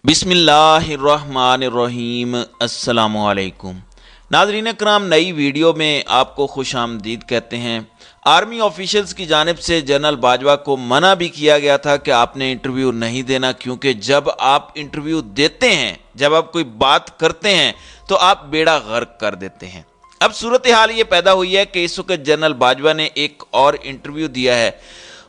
बिस्मिल्लाहिर्रहमानिर्रहीम। अस्सलाम वालेकुम। नाज़रीन इकराम, नई वीडियो में आपको खुश आमदीद कहते हैं। आर्मी ऑफिशियल्स की जानिब से जनरल बाजवा को मना भी किया गया था कि आपने इंटरव्यू नहीं देना, क्योंकि जब आप इंटरव्यू देते हैं, जब आप कोई बात करते हैं तो आप बेड़ा गर्क कर देते हैं। अब सूरत हाल ये पैदा हुई है कि इस वक्त जनरल बाजवा ने एक और इंटरव्यू दिया है,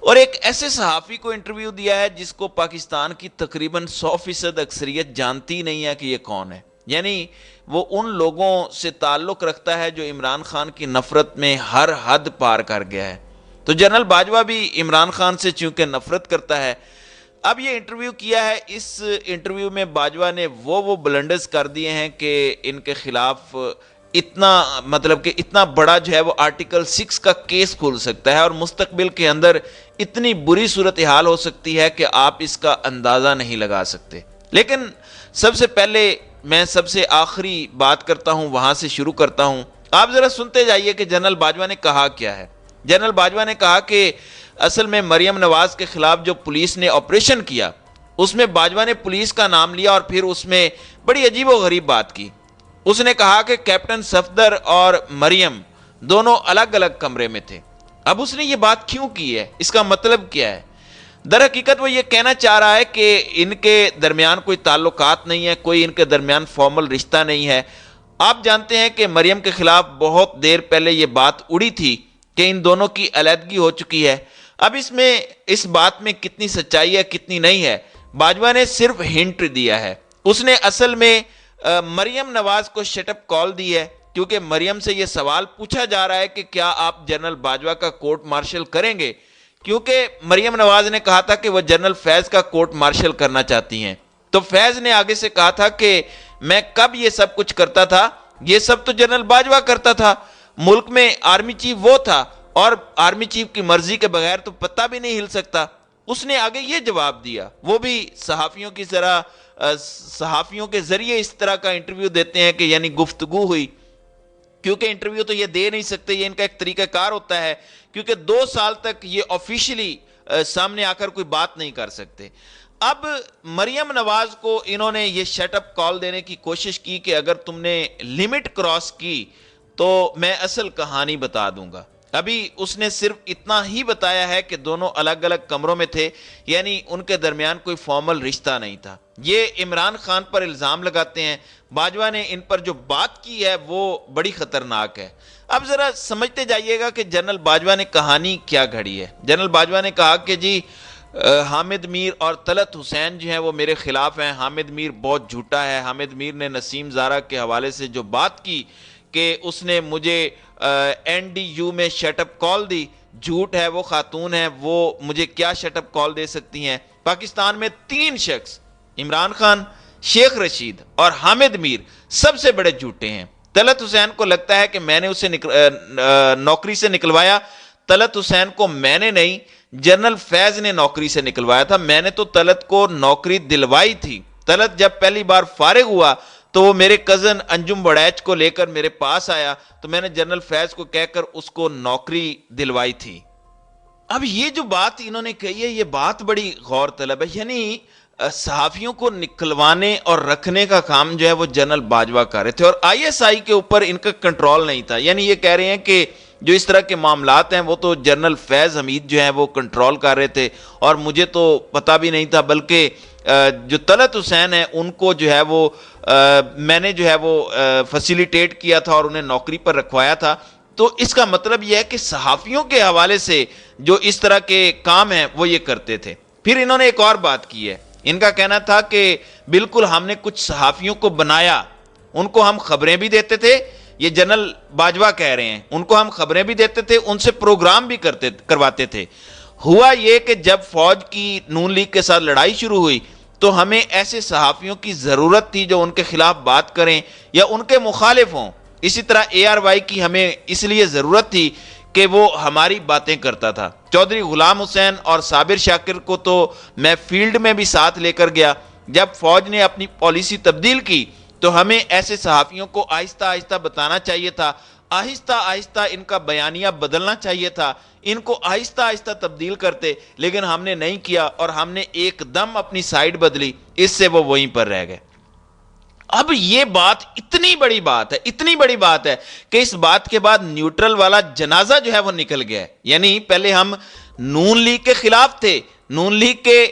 और एक ऐसे सहाफ़ी को इंटरव्यू दिया है जिसको पाकिस्तान की तकरीबन 100% अक्सरियत जानती नहीं है कि ये कौन है। यानी वो उन लोगों से ताल्लुक़ रखता है जो इमरान खान की नफ़रत में हर हद पार कर गया है। तो जनरल बाजवा भी इमरान खान से चूँकि नफ़रत करता है, अब ये इंटरव्यू किया है। इस इंटरव्यू में बाजवा ने वो ब्लंडर्स कर दिए हैं कि इनके खिलाफ इतना मतलब कि इतना बड़ा जो है वो आर्टिकल 6 का केस खुल सकता है, और मुस्तकबिल के अंदर इतनी बुरी सूरत हाल हो सकती है कि आप इसका अंदाज़ा नहीं लगा सकते। लेकिन सबसे पहले मैं सबसे आखिरी बात करता हूँ, वहाँ से शुरू करता हूँ। आप ज़रा सुनते जाइए कि जनरल बाजवा ने कहा क्या है। जनरल बाजवा ने कहा कि असल में मरियम नवाज़ के खिलाफ जो पुलिस ने ऑपरेशन किया, उसमें बाजवा ने पुलिस का नाम लिया और फिर उसमें बड़ी अजीब व गरीब बात की। उसने कहा कि कैप्टन सफदर और मरियम दोनों अलग अलग कमरे में थे। अब उसने ये बात क्यों की है, इसका मतलब क्या है? दर हकीकत वो ये कहना चाह रहा है कि इनके दरमियान कोई ताल्लुकात नहीं है, कोई इनके दरमियान फॉर्मल रिश्ता नहीं है। आप जानते हैं कि मरियम के खिलाफ बहुत देर पहले ये बात उड़ी थी कि इन दोनों की अलहदगी हो चुकी है। अब इसमें इस बात में कितनी सच्चाई है कितनी नहीं है, बाजवा ने सिर्फ हिंट दिया है। उसने असल में मरियम नवाज को शटअप कॉल दी है, क्योंकि मरियम से यह सवाल पूछा जा रहा है कि क्या आप जनरल बाजवा का कोर्ट मार्शल करेंगे, क्योंकि मरियम नवाज ने कहा था कि वह जनरल फैज का कोर्ट मार्शल करना चाहती हैं। तो फैज ने आगे से कहा था कि मैं कब ये सब कुछ करता था, ये सब तो जनरल बाजवा करता था, मुल्क में आर्मी चीफ वो था और आर्मी चीफ की मर्जी के बगैर तो पत्ता भी नहीं हिल सकता। उसने आगे ये जवाब दिया। वो भी सहाफ़ियों की तरह सहाफ़ियों के जरिए इस तरह का इंटरव्यू देते हैं कि यानी गुफ्तगू हुई, क्योंकि इंटरव्यू तो ये दे नहीं सकते, ये इनका एक तरीकाकार होता है, क्योंकि 2 साल तक ये ऑफिशियली सामने आकर कोई बात नहीं कर सकते। अब मरियम नवाज को इन्होंने ये शटअप कॉल देने की कोशिश की कि अगर तुमने लिमिट क्रॉस की तो मैं असल कहानी बता दूंगा। अभी उसने सिर्फ इतना ही बताया है कि दोनों अलग अलग कमरों में थे, यानी उनके दरमियान कोई फॉर्मल रिश्ता नहीं था। ये इमरान खान पर इल्ज़ाम लगाते हैं। बाजवा ने इन पर जो बात की है वो बड़ी ख़तरनाक है। अब ज़रा समझते जाइएगा कि जनरल बाजवा ने कहानी क्या घड़ी है। जनरल बाजवा ने कहा कि जी हामिद मीर और तलत हुसैन जो हैं वो मेरे खिलाफ हैं, हामिद मीर बहुत झूठा है। हामिद मीर ने नसीम ज़ारा के हवाले से जो बात की कि उसने मुझे NDU में शटअप कॉल दी, झूठ है, वो खातून है, वो मुझे क्या शटअप कॉल दे सकती हैं। पाकिस्तान में 3 शख्स, इमरान खान, शेख रशीद और हामिद मीर, सबसे बड़े झूठे हैं। तलत हुसैन को लगता है कि मैंने उसे नौकरी से निकलवाया। तलत हुसैन को मैंने नहीं, जनरल फैज ने नौकरी से निकलवाया था। मैंने तो तलत को नौकरी दिलवाई थी। तलत जब पहली बार फारिग हुआ तो वो मेरे कज़न अंजुम बड़ैच को लेकर मेरे पास आया, तो मैंने जनरल फैज को कहकर उसको नौकरी दिलवाई थी। अब ये जो बात इन्होंने कही है, ये बात बड़ी गौर तलब है। यानी सहाफ़ियों को निकलवाने और रखने का काम जो है वो जनरल बाजवा कर रहे थे, और ISI के ऊपर इनका कंट्रोल नहीं था। यानी ये कह रहे हैं कि जो इस तरह के मामलात हैं वो तो जनरल फैज़ हमीद जो है वो कंट्रोल कर रहे थे, और मुझे तो पता भी नहीं था, बल्कि जो तलत हुसैन है उनको जो है वो मैंने जो है वो फैसिलिटेट किया था और उन्हें नौकरी पर रखवाया था। तो इसका मतलब यह है कि सहाफ़ियों के हवाले से जो इस तरह के काम हैं वो ये करते थे। फिर इन्होंने एक और बात की है। इनका कहना था कि बिल्कुल हमने कुछ सहाफ़ियों को बनाया, उनको हम खबरें भी देते थे। ये जनरल बाजवा कह रहे हैं, उनको हम खबरें भी देते थे, उनसे प्रोग्राम भी करवाते थे। हुआ ये कि जब फौज की नून लीग के साथ लड़ाई शुरू हुई तो हमें ऐसे सहाफ़ियों की ज़रूरत थी जो उनके खिलाफ बात करें या उनके मुखालिफ हों। इसी तरह ARY की हमें इसलिए ज़रूरत थी कि वो हमारी बातें करता था। चौधरी गुलाम हुसैन और साबिर शाकिर को तो मैं फील्ड में भी साथ लेकर गया। जब फौज ने अपनी पॉलिसी तब्दील की तो हमें ऐसे सहाफ़ियों को आहिस्ता आहिस्ता बताना चाहिए था। آہستہ آہستہ ان کا بیانیہ بدلنا چاہیے تھا، ان کو آہستہ آہستہ تبدیل کرتے، لیکن ہم نے نہیں کیا اور ہم نے ایک دم اپنی سائیڈ بدلی، اس سے وہ وہیں پر رہ گئے۔ اب یہ بات اتنی بڑی بات ہے، اتنی بڑی بات ہے کہ اس بات کے بعد نیوٹرل والا جنازہ جو ہے وہ نکل گیا ہے۔ یعنی پہلے ہم نون لیگ کے خلاف تھے، نون لیگ کے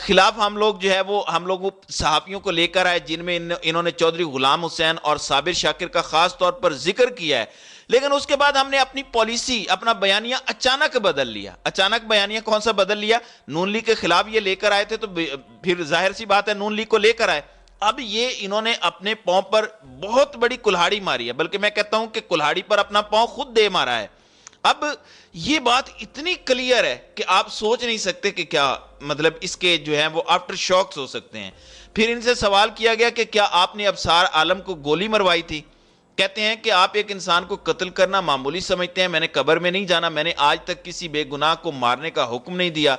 خلاف ہم لوگ جو ہے وہ ہم لوگ صحافیوں کو لے کر آئے، جن میں انہوں نے چودھری غلام حسین اور صابر شاکر کا خاص طور پر ذکر کیا ہے، لیکن اس کے بعد ہم نے اپنی پالیسی، اپنا بیانیہ اچانک بدل لیا۔ اچانک بیانیہ کون سا بدل لیا؟ نون لیگ کے خلاف یہ لے کر آئے تھے تو پھر ظاہر سی بات ہے نون لیگ کو لے کر آئے۔ اب یہ انہوں نے اپنے پاؤں پر بہت بڑی کلہاڑی ماری ہے، بلکہ میں کہتا ہوں کہ کلہاڑی پر اپنا پاؤں خود دے مارا ہے۔ اب یہ بات اتنی کلیئر ہے کہ آپ سوچ نہیں سکتے کہ کیا مطلب اس کے جو ہیں وہ آفٹر شاکس ہو سکتے ہیں۔ پھر ان سے سوال کیا گیا کہ کیا آپ نے ابصار عالم کو گولی مروائی تھی؟ کہتے ہیں کہ آپ ایک انسان کو قتل کرنا معمولی سمجھتے ہیں، میں نے قبر میں نہیں جانا، میں نے آج تک کسی بے گناہ کو مارنے کا حکم نہیں دیا۔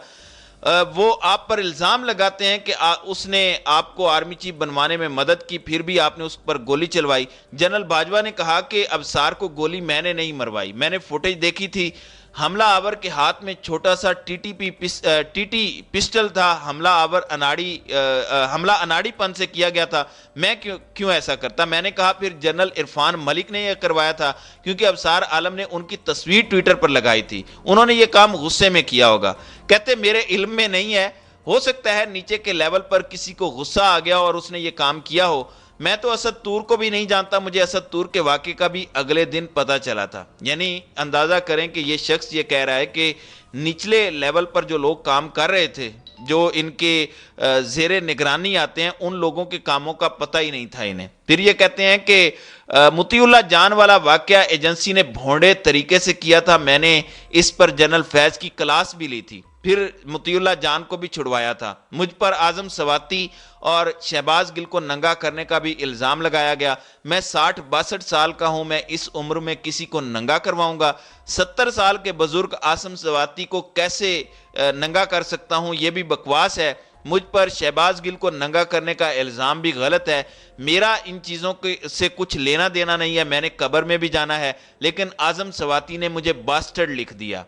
وہ آپ پر الزام لگاتے ہیں کہ اس نے آپ کو آرمی چیف بنوانے میں مدد کی، پھر بھی آپ نے اس پر گولی چلوائی۔ جنرل باجوہ نے کہا کہ ابصار کو گولی میں نے نہیں مروائی، میں نے فوٹیج دیکھی تھی، حملہ آور کے ہاتھ میں چھوٹا سا ٹی ٹی پسٹل تھا، حملہ اناڑی پن سے کیا گیا تھا، میں کیوں ایسا کرتا؟ میں نے کہا پھر جنرل عرفان ملک نے یہ کروایا تھا، کیونکہ ابصار عالم نے ان کی تصویر ٹویٹر پر لگائی تھی، انہوں نے یہ کام غصے میں کیا ہوگا۔ کہتے میرے علم میں نہیں ہے، ہو سکتا ہے نیچے کے لیول پر کسی کو غصہ آ گیا اور اس نے یہ کام کیا ہو۔ میں تو اسد طور کو بھی نہیں جانتا، مجھے اسد طور کے واقعے کا بھی اگلے دن پتا چلا تھا۔ یعنی اندازہ کریں کہ یہ شخص یہ کہہ رہا ہے کہ نچلے لیول پر جو لوگ کام کر رہے تھے، جو ان کے زیر نگرانی آتے ہیں، ان لوگوں کے کاموں کا پتہ ہی نہیں تھا انہیں۔ پھر یہ کہتے ہیں کہ مطیع اللہ جان والا واقعہ ایجنسی نے بھونڈے طریقے سے کیا تھا، میں نے اس پر جنرل فیض کی کلاس بھی لی تھی، پھر مطیع اللہ جان کو بھی چھڑوایا تھا۔ مجھ پر اعظم سواتی اور شہباز گل کو ننگا کرنے کا بھی الزام لگایا گیا۔ میں 60-62 سال کا ہوں، میں اس عمر میں کسی کو ننگا کرواؤں گا؟ 70 سال کے بزرگ اعظم سواتی کو کیسے ننگا کر سکتا ہوں؟ یہ بھی بکواس ہے۔ مجھ پر شہباز گل کو ننگا کرنے کا الزام بھی غلط ہے۔ میرا ان چیزوں سے کچھ لینا دینا نہیں ہے، میں نے قبر میں بھی جانا ہے، لیکن اعظم سواتی نے مجھے باسٹرڈ لکھ دیا۔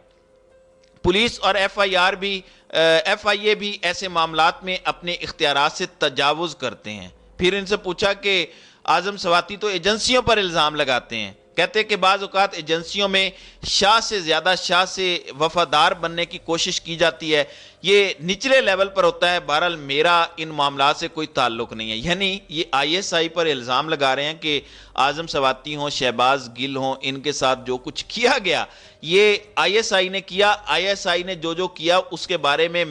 پولیس اور ایف آئی اے بھی ایسے معاملات میں اپنے اختیارات سے تجاوز کرتے ہیں۔ پھر ان سے پوچھا کہ اعظم سواتی تو ایجنسیوں پر الزام لگاتے ہیں، کہتے کہ بعض اوقات ایجنسیوں میں شاہ سے زیادہ شاہ سے وفادار بننے کی کوشش کی جاتی ہے، یہ نچلے لیول پر ہوتا ہے۔ بہرحال میرا ان معاملات سے کوئی تعلق نہیں ہے۔ یعنی یہ آئی ایس آئی پر الزام لگا رہے ہیں کہ اعظم سواتی ہوں، شہباز گل ہوں، ان کے ساتھ جو کچھ کیا گیا یہ آئی ایس آئی نے کیا۔ آئی ایس آئی نے جو کیا اس کے بارے میں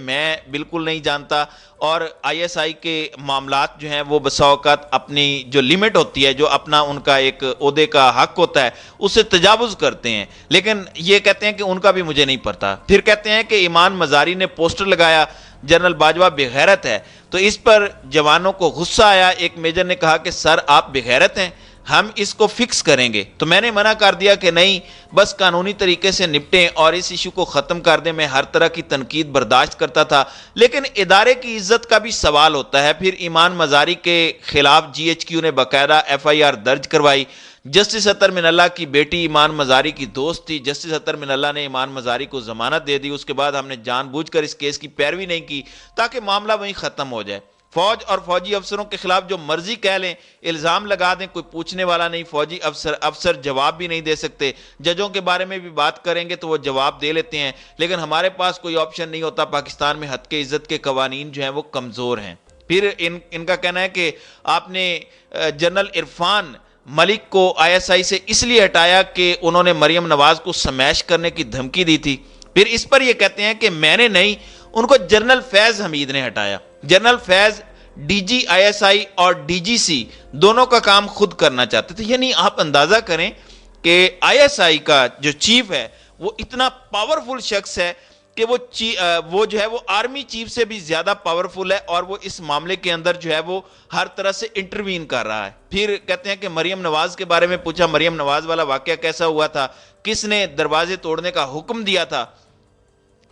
بالکل نہیں جانتا، اور آئی ایس آئی کے معاملات جو ہیں وہ بسا اوقات اپنی جو لمٹ ہوتی ہے، جو اپنا ان کا ایک عہدے کا حق ہوتا ہے، اس سے تجاوز کرتے ہیں، لیکن یہ کہتے ہیں کہ ان کا بھی مجھے نہیں پتا۔ پھر کہتے ہیں کہ ایمان مزاری نے پوسٹر لگایا جنرل باجوہ بے غیرت ہے، تو اس پر جوانوں کو غصہ آیا۔ ایک میجر نے کہا کہ سر آپ بے غیرت ہیں، ہم اس کو فکس کریں گے، تو میں نے منع کر دیا کہ نہیں، بس قانونی طریقے سے نپٹیں اور اس ایشو کو ختم کر دیں۔ میں ہر طرح کی تنقید برداشت کرتا تھا، لیکن ادارے کی عزت کا بھی سوال ہوتا ہے۔ پھر ایمان مزاری کے خلاف جی ایچ کیو نے باقاعدہ ایف آئی آر درج کروائی۔ جسٹس اطہر من اللہ کی بیٹی ایمان مزاری کی دوست تھی، جسٹس اطہر من اللہ نے ایمان مزاری کو ضمانت دے دی۔ اس کے بعد ہم نے جان بوجھ کر اس کیس کی پیروی نہیں کی تاکہ معاملہ وہیں ختم ہو جائے۔ فوج اور فوجی افسروں کے خلاف جو مرضی کہہ لیں، الزام لگا دیں، کوئی پوچھنے والا نہیں۔ فوجی افسر جواب بھی نہیں دے سکتے۔ ججوں کے بارے میں بھی بات کریں گے تو وہ جواب دے لیتے ہیں، لیکن ہمارے پاس کوئی آپشن نہیں ہوتا۔ پاکستان میں حد کے عزت کے قوانین جو ہیں وہ کمزور ہیں۔ پھر ان کا کہنا ہے کہ آپ نے جنرل عرفان ملک کو آئی ایس آئی سے اس لیے ہٹایا کہ انہوں نے مریم نواز کو سمیش کرنے کی دھمکی دی تھی۔ پھر اس پر یہ کہتے ہیں کہ میں نے نہیں، ان کو جنرل فیض حمید نے ہٹایا۔ General Faiz D G I S I اور ڈی جی سی دونوں کا کام خود کرنا چاہتے تھے۔ یعنی آپ اندازہ کریں کہ آئی ایس آئی کا جو چیف ہے وہ اتنا پاورفل شخص ہے کہ وہ جو ہے وہ آرمی چیف سے بھی زیادہ پاورفل ہے، اور وہ اس معاملے کے اندر جو ہے وہ ہر طرح سے انٹروین کر رہا ہے۔ پھر کہتے ہیں کہ مریم نواز کے بارے میں پوچھا، مریم نواز والا واقعہ کیسا ہوا تھا، کس نے دروازے توڑنے کا حکم دیا تھا؟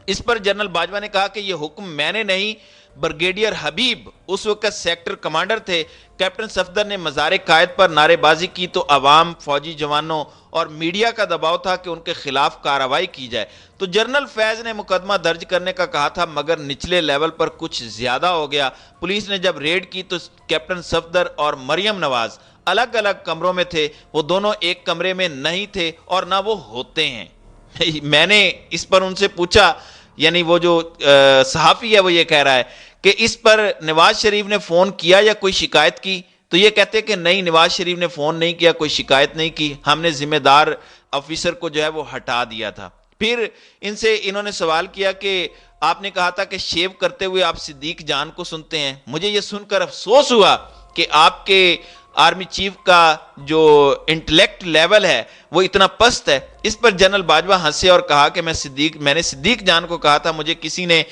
اس پر جنرل باجوہ نے کہا کہ یہ حکم میں نے نہیں ब्रिगेडियर हबीब उस वक्त सेक्टर कमांडर थे। कैप्टन सफदर ने मज़ार कायद पर नारेबाजी की तो अवाम, फौजी जवानों और मीडिया का दबाव था कि उनके खिलाफ कार्रवाई की जाए। तो जनरल फैज़ ने मुकदमा दर्ज करने का कहा था, मगर निचले लेवल पर कुछ ज़्यादा हो गया। पुलिस ने जब रेड की तो कैप्टन सफदर और मरियम नवाज अलग अलग कमरों में थे। वो दोनों एक कमरे में नहीं थे और ना वो होते हैं। मैंने इस पर उनसे पूछा, यानी वो जो सहाफ़ी है वो ये कह रहा है कि इस पर नवाज शरीफ ने फ़ोन किया या कोई शिकायत की? तो ये कहते कि नहीं, नवाज शरीफ ने फ़ोन नहीं किया, कोई शिकायत नहीं की, हमने ज़िम्मेदार ऑफिसर को जो है वो हटा दिया था। फिर इनसे इन्होंने सवाल किया कि आपने कहा था कि शेव करते हुए आप सिद्दीक जान को सुनते हैं। मुझे ये सुनकर अफसोस हुआ कि आपके आर्मी चीफ का जो इंटेलेक्ट लेवल है वो इतना पस्त है। इस पर जनरल बाजवा हंसे और कहा कि मैंने सिद्दीक जान को कहा था, मुझे किसी ने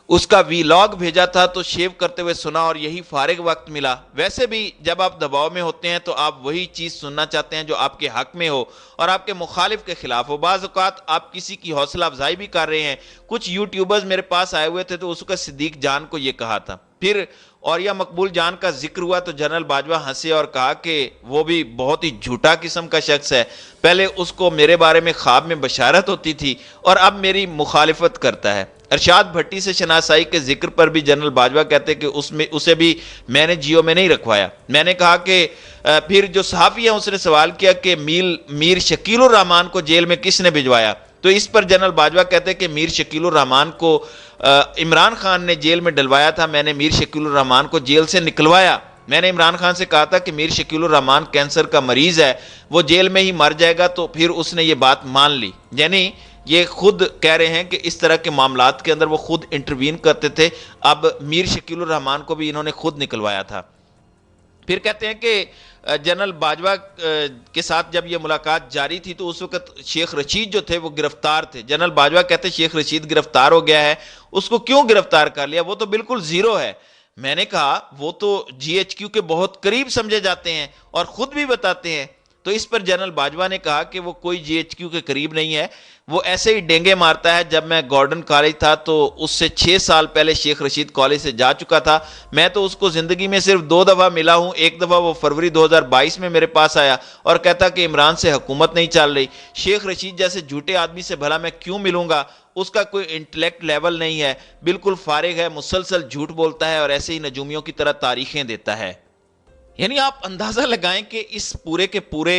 उसका वीलॉग भेजा था तो शेव करते हुए सुना और यही फारिग वक्त मिला। वैसे भी जब आप दबाव में होते हैं तो आप वही चीज़ सुनना चाहते हैं जो आपके हक में हो और आपके मुखालिफ के खिलाफ हो। बाज़ औक़ात आप किसी की हौसला अफजाई भी कर रहे हैं। कुछ यूट्यूबर्स मेरे पास आए हुए थे तो उसका सिद्दीक जान को ये कहा था। फिर और या मकबूल जान का जिक्र हुआ तो जनरल बाजवा हंसे और कहा कि वो भी बहुत ही झूठा किस्म का शख्स है। पहले उसको मेरे बारे में ख्वाब में बशारत होती थी और अब मेरी मुखालिफत करता है। अरशाद भट्टी से शनासाई के जिक्र पर भी जनरल बाजवा कहते कि उसे भी मैंने जियो में नहीं रखवाया। मैंने कहा कि फिर जो सहाफ़ी है उसने सवाल किया कि मीर शकीलुर रहमान को जेल में किसने भिजवाया? तो इस पर जनरल बाजवा कहते हैं कि मीर शकीलुर रहमान को इमरान खान ने जेल में डलवाया था। मैंने मीर शकीलुर रहमान को जेल से निकलवाया। मैंने इमरान खान से कहा था कि मीर शकीलुर रहमान कैंसर का मरीज़ है, वो जेल में ही मर जाएगा, तो फिर उसने ये बात मान ली। यानी ये खुद कह रहे हैं कि इस तरह के मामलात के अंदर वो खुद इंटरवीन करते थे। अब मीर शकीलुर रहमान को भी इन्होंने खुद निकलवाया था। फिर कहते हैं कि जनरल बाजवा के साथ जब ये मुलाकात जारी थी तो उस वक्त शेख रशीद जो थे वो गिरफ्तार थे। जनरल बाजवा कहते शेख रशीद गिरफ्तार हो गया है, उसको क्यों गिरफ्तार कर लिया, वो तो बिल्कुल ज़ीरो है। मैंने कहा वो तो GHQ के बहुत करीब समझे जाते हैं और ख़ुद भी बताते हैं। तो इस पर जनरल बाजवा ने कहा कि वो कोई GHQ के करीब नहीं है, वो ऐसे ही डेंगे मारता है। जब मैं गॉर्डन कॉलेज था तो उससे 6 साल पहले शेख रशीद कॉलेज से जा चुका था। मैं तो उसको ज़िंदगी में सिर्फ 2 दफ़ा मिला हूँ। एक दफ़ा वो फरवरी 2022 में मेरे पास आया और कहता कि इमरान से हुकूमत नहीं चल रही। शेख रशीद जैसे झूठे आदमी से भला मैं क्यों मिलूँगा? उसका कोई इंटेलेक्ट लेवल नहीं है, बिल्कुल फारिग है, मुसलसल झूठ बोलता है और ऐसे ही नजूमियों की तरह तारीखें देता है। यानी आप अंदाज़ा लगाएं कि इस पूरे के पूरे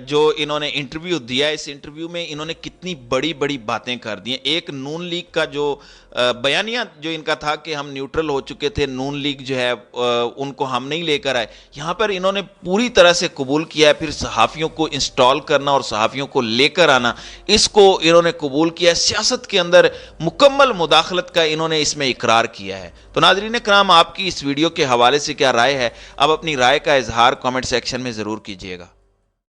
जो इन्होंने इंटरव्यू दिया है, इस इंटरव्यू में इन्होंने कितनी बड़ी बड़ी बातें कर दी हैं। एक नून लीग का जो बयानिया जो इनका था कि हम न्यूट्रल हो चुके थे, नून लीग जो है उनको हम नहीं लेकर आए, यहाँ पर इन्होंने पूरी तरह से कबूल किया है। फिर सहाफ़ियों को इंस्टॉल करना और सहाफ़ियों को लेकर आना, इसको इन्होंने कबूल किया है। सियासत के अंदर मुकम्मल मुदाखलत का इन्होंने इसमें इकरार किया है। तो नाज़रीन कराम, आपकी इस वीडियो के हवाले से क्या राय है? अब अपनी राय का इजहार कमेंट सेक्शन में ज़रूर कीजिएगा।